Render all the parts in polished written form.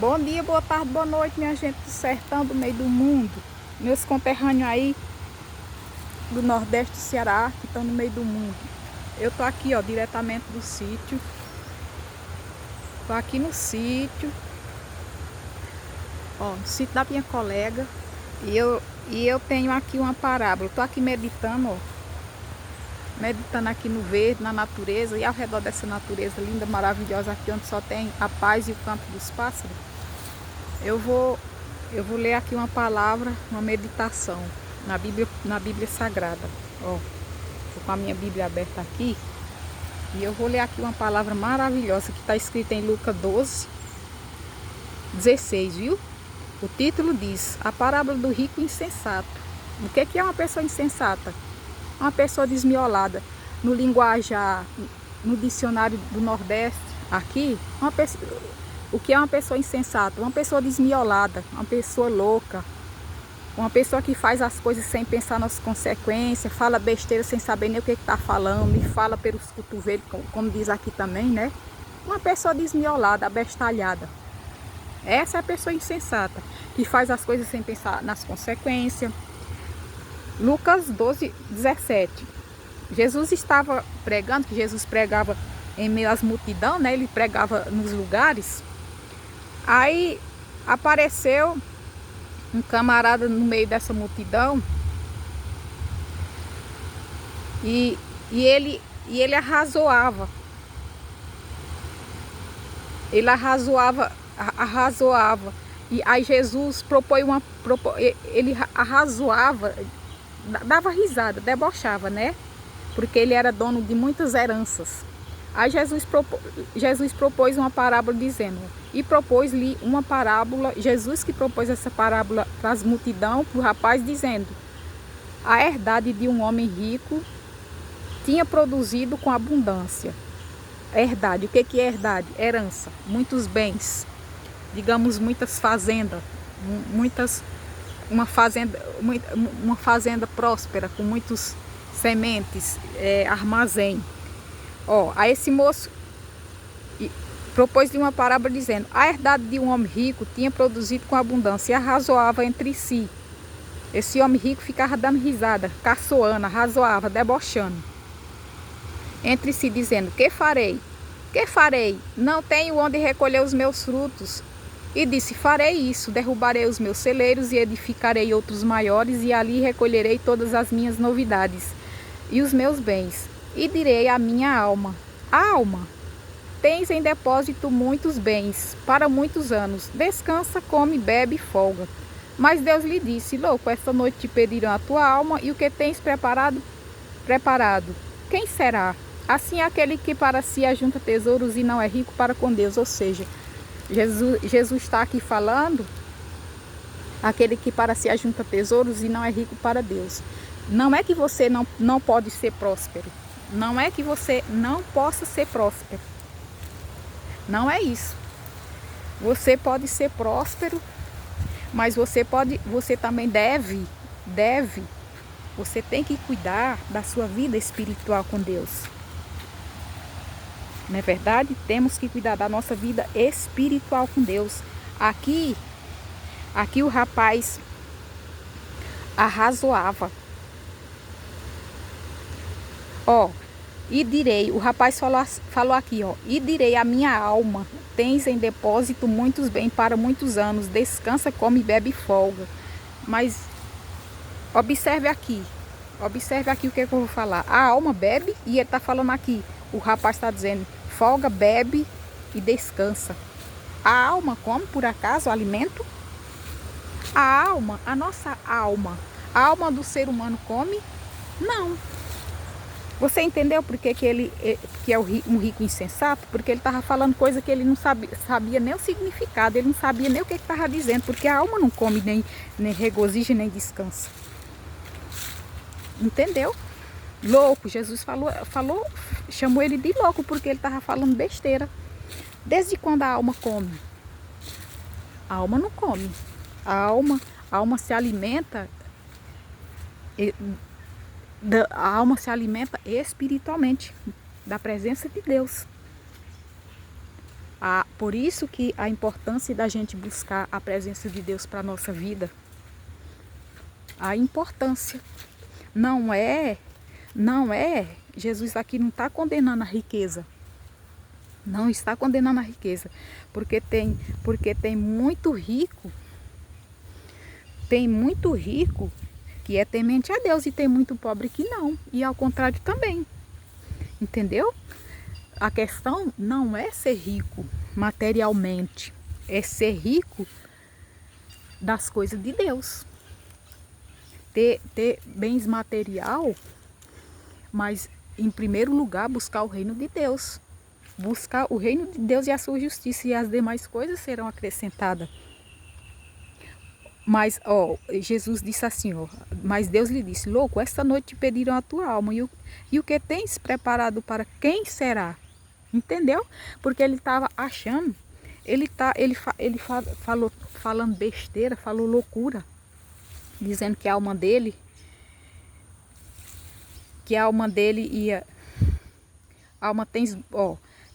Bom dia, boa tarde, boa noite, minha gente do sertão, do meio do mundo. Meus conterrâneos aí do Nordeste do Ceará, que estão no meio do mundo. Eu tô aqui, ó, diretamente do sítio. Tô aqui no sítio, ó, no sítio da minha colega. E eu tenho aqui uma parábola. Tô aqui meditando, ó. Meditando aqui no verde, na natureza. E ao redor dessa natureza linda, maravilhosa, aqui onde só tem a paz e o canto dos pássaros. Eu vou ler aqui uma palavra, uma meditação na Bíblia Sagrada. Ó, tô com a minha Bíblia aberta aqui e eu vou ler aqui uma palavra maravilhosa que está escrita em Lucas 12:16, viu? O título diz: A parábola do rico insensato. O que é uma pessoa insensata? Uma pessoa desmiolada. No linguajar, no dicionário do Nordeste, aqui, o que é uma pessoa insensata? Uma pessoa desmiolada, uma pessoa louca, uma pessoa que faz as coisas sem pensar nas consequências, fala besteira sem saber nem o que está falando, e fala pelos cotovelos, como diz aqui também, né? Uma pessoa desmiolada, abestalhada. Essa é a pessoa insensata, que faz as coisas sem pensar nas consequências. Lucas 12:17. Jesus estava pregando, que Jesus pregava em meio às multidões, né? Ele pregava nos lugares. Aí apareceu um camarada no meio dessa multidão e ele arrazoava. Ele arrazoava. E aí Jesus ele arrazoava, dava risada, debochava, né? Porque ele era dono de muitas heranças. Aí Jesus propôs uma parábola dizendo, e propôs-lhe uma parábola, Jesus que propôs essa parábola para as multidão, para o rapaz, dizendo: a herdade de um homem rico tinha produzido com abundância. Herdade, o que é herdade? Herança, muitos bens, digamos muitas fazendas, uma fazenda próspera, com muitos sementes, armazém. Ó, a esse moço propôs-lhe uma parábola dizendo: a herdade de um homem rico tinha produzido com abundância e arrazoava entre si. Esse homem rico ficava dando risada, caçoando, arrazoava, debochando entre si, dizendo: que farei? Que farei? Não tenho onde recolher os meus frutos. E disse: farei isso, derrubarei os meus celeiros e edificarei outros maiores, e ali recolherei todas as minhas novidades e os meus bens. E direi à minha alma: alma, tens em depósito muitos bens para muitos anos. Descansa, come, bebe e folga. Mas Deus lhe disse: louco, esta noite te pedirão a tua alma, e o que tens preparado? Quem será? Assim é aquele que para si ajunta tesouros e não é rico para com Deus. Ou seja, Jesus está aqui falando, aquele que para si ajunta tesouros e não é rico para Deus. Não é que você não pode ser próspero. Não é que você não possa ser próspero. Não é isso. Você pode ser próspero, mas você também deve, você tem que cuidar da sua vida espiritual com Deus. Não é verdade? Temos que cuidar da nossa vida espiritual com Deus. Aqui o rapaz arrazoava. Ó, e direi, o rapaz falou aqui, ó, e direi à minha alma: tens em depósito muitos bens para muitos anos, descansa, come, bebe e folga. Mas observe aqui o que eu vou falar. A alma bebe, e ele está falando aqui, o rapaz está dizendo: folga, bebe e descansa. A alma come, por acaso, alimento? A nossa alma, a alma do ser humano come? Não. Você entendeu por que ele que é um rico insensato? Porque ele estava falando coisa que ele não sabia nem o significado, ele não sabia nem o que estava dizendo, porque a alma não come, nem regozija, nem descansa. Entendeu? Louco, Jesus chamou ele de louco, porque ele estava falando besteira. Desde quando a alma come? A alma não come. A alma se alimenta. A alma se alimenta espiritualmente da presença de Deus. Por isso que a importância da gente buscar a presença de Deus para a nossa vida. A importância não é, Jesus aqui não está condenando a riqueza. Não está condenando a riqueza, porque tem muito rico que é temente a Deus e tem muito pobre que não, e ao contrário também. Entendeu? A questão não é ser rico materialmente, é ser rico das coisas de Deus. Ter bens material, mas em primeiro lugar buscar o reino de Deus. Buscar o reino de Deus e a sua justiça, e as demais coisas serão acrescentadas. Mas, Jesus disse assim, mas Deus lhe disse, louco, esta noite te pediram a tua alma, e o que tens preparado para quem será? Entendeu? Porque ele estava achando, falou falando besteira, falou loucura, dizendo que a alma dele ia, alma tens,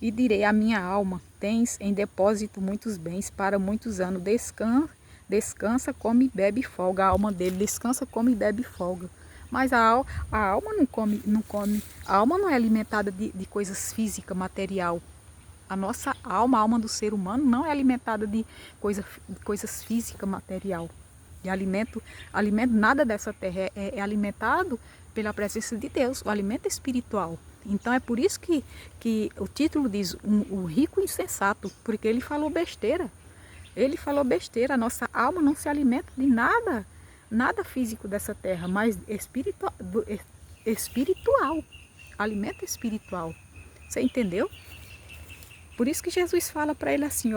e direi a minha alma, tens em depósito muitos bens para muitos anos, descansa, come e bebe e folga. A alma dele descansa, come e bebe e folga. Mas a alma não come. A alma não é alimentada de coisas físicas, material. A nossa alma, a alma do ser humano, não é alimentada de coisas físicas, material. De alimento, nada dessa terra é alimentado pela presença de Deus, o alimento espiritual. Então é por isso que o título diz o rico insensato, porque ele falou besteira. Ele falou besteira, a nossa alma não se alimenta de nada físico dessa terra, mas espiritual, alimento espiritual. Você entendeu? Por isso que Jesus fala para ele assim,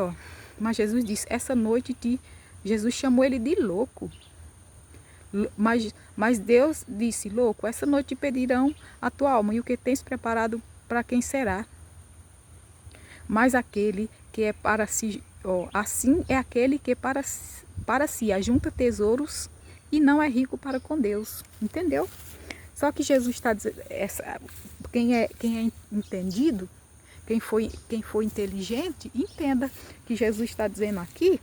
mas Jesus disse, essa noite Jesus chamou ele de louco. Mas Deus disse, louco, essa noite te pedirão a tua alma, e o que tens preparado para quem será? Mas aquele que é para si, assim é aquele que para si ajunta tesouros e não é rico para com Deus. Entendeu? Só que Jesus está dizendo, quem é entendido, quem foi inteligente, entenda que Jesus está dizendo aqui,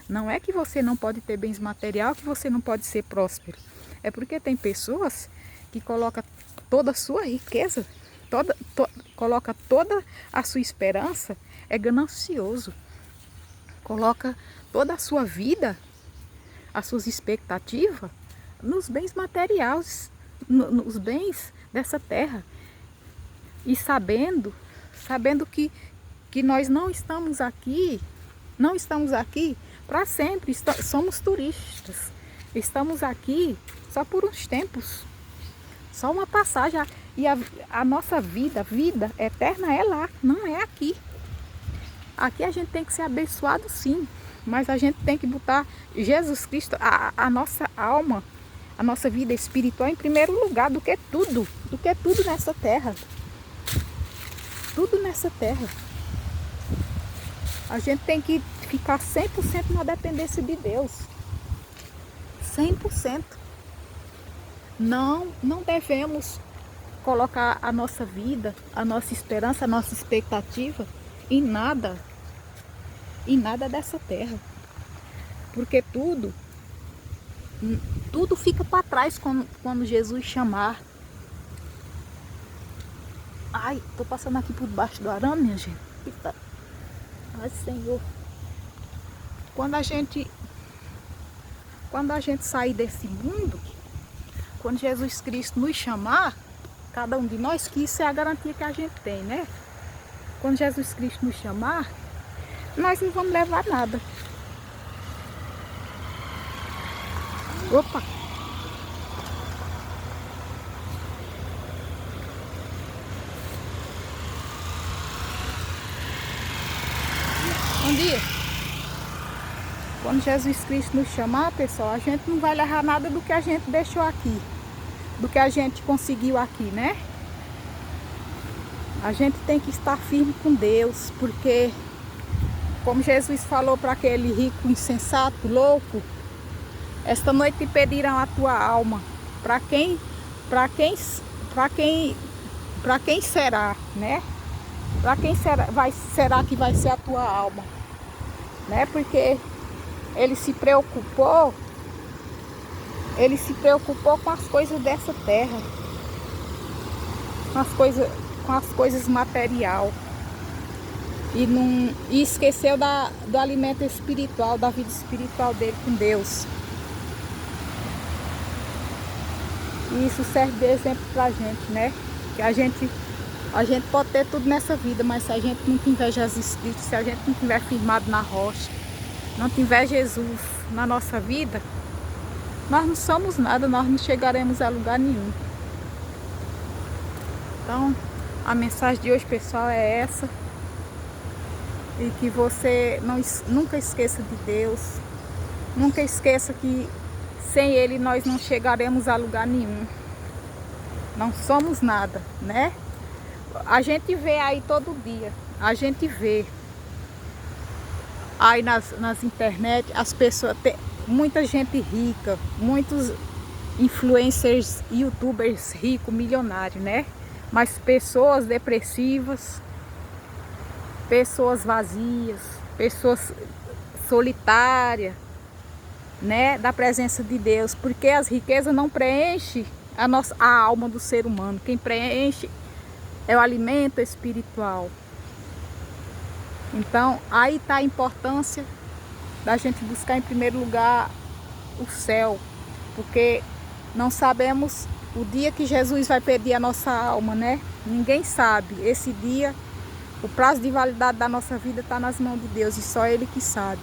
não é que você não pode ter bens materiais, que você não pode ser próspero. É porque tem pessoas que colocam toda a sua riqueza, coloca toda a sua esperança, é ganancioso. Coloca toda a sua vida, as suas expectativas, nos bens materiais, nos bens dessa terra. E sabendo que nós não estamos aqui para sempre, somos turistas. Estamos aqui só por uns tempos, só uma passagem. E a nossa vida eterna é lá, não é aqui. Aqui a gente tem que ser abençoado sim, mas a gente tem que botar Jesus Cristo, a nossa alma, a nossa vida espiritual em primeiro lugar do que tudo nessa terra. Tudo nessa terra. A gente tem que ficar 100% na dependência de Deus. 100%. Não devemos colocar a nossa vida, a nossa esperança, a nossa expectativa em nada dessa terra. Porque tudo fica para trás quando Jesus chamar. Ai, tô passando aqui por debaixo do arame, minha gente. Eita. Ai, Senhor. Quando a gente sair desse mundo, quando Jesus Cristo nos chamar, cada um de nós, que isso é a garantia que a gente tem, né? Quando Jesus Cristo nos chamar, nós não vamos levar nada. Opa! Bom dia! Quando Jesus Cristo nos chamar, pessoal, a gente não vai levar nada do que a gente deixou aqui, do que a gente conseguiu aqui, né? A gente tem que estar firme com Deus, porque como Jesus falou para aquele rico insensato, louco, esta noite te pedirão a tua alma. Para quem será, né? Para quem será que vai ser a tua alma? Né? Porque ele se preocupou com as coisas dessa terra, com as coisas material. E esqueceu do alimento espiritual, da vida espiritual dele com Deus. E isso serve de exemplo pra gente, né? Que a gente pode ter tudo nessa vida, mas se a gente não tiver Jesus Cristo, se a gente não tiver firmado na rocha, não tiver Jesus na nossa vida, nós não somos nada, nós não chegaremos a lugar nenhum. Então, a mensagem de hoje, pessoal, é essa. E que você nunca esqueça de Deus. Nunca esqueça que sem Ele nós não chegaremos a lugar nenhum. Não somos nada, né? A gente vê aí todo dia. A gente vê aí nas internet as pessoas, muita gente rica, muitos influencers, youtubers ricos, milionários, né? Mas pessoas depressivas, pessoas vazias, pessoas solitárias, né, da presença de Deus, porque as riquezas não preenchem a alma do ser humano. Quem preenche é o alimento espiritual. Então, aí está a importância da gente buscar em primeiro lugar o céu, porque não sabemos o dia que Jesus vai pedir a nossa alma, né? Ninguém sabe. Esse dia, o prazo de validade da nossa vida está nas mãos de Deus e só Ele que sabe.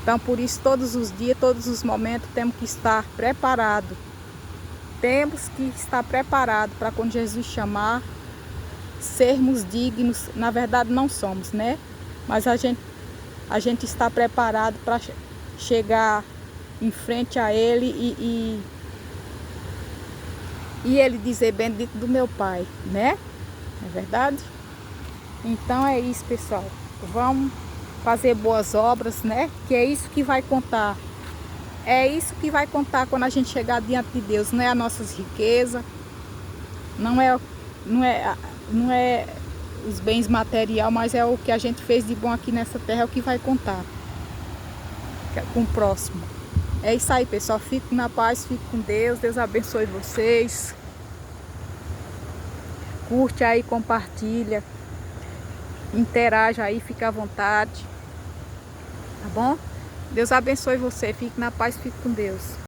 Então, por isso, todos os dias, todos os momentos, temos que estar preparados. Temos que estar preparados para quando Jesus chamar, sermos dignos. Na verdade, não somos, né? Mas a gente está preparado para chegar em frente a Ele e Ele dizer: bendito do meu Pai, né? Não é verdade? Então é isso, pessoal. Vamos fazer boas obras, né? Que é isso que vai contar. É isso que vai contar quando a gente chegar diante de Deus. Não é as nossas riquezas, não é os bens materiais, mas é o que a gente fez de bom aqui nessa terra, é o que vai contar com o próximo. É isso aí, pessoal. Fique na paz, fique com Deus. Deus abençoe vocês. Curte aí, compartilha, interaja aí, fica à vontade. Tá bom? Deus abençoe você. Fique na paz, fique com Deus.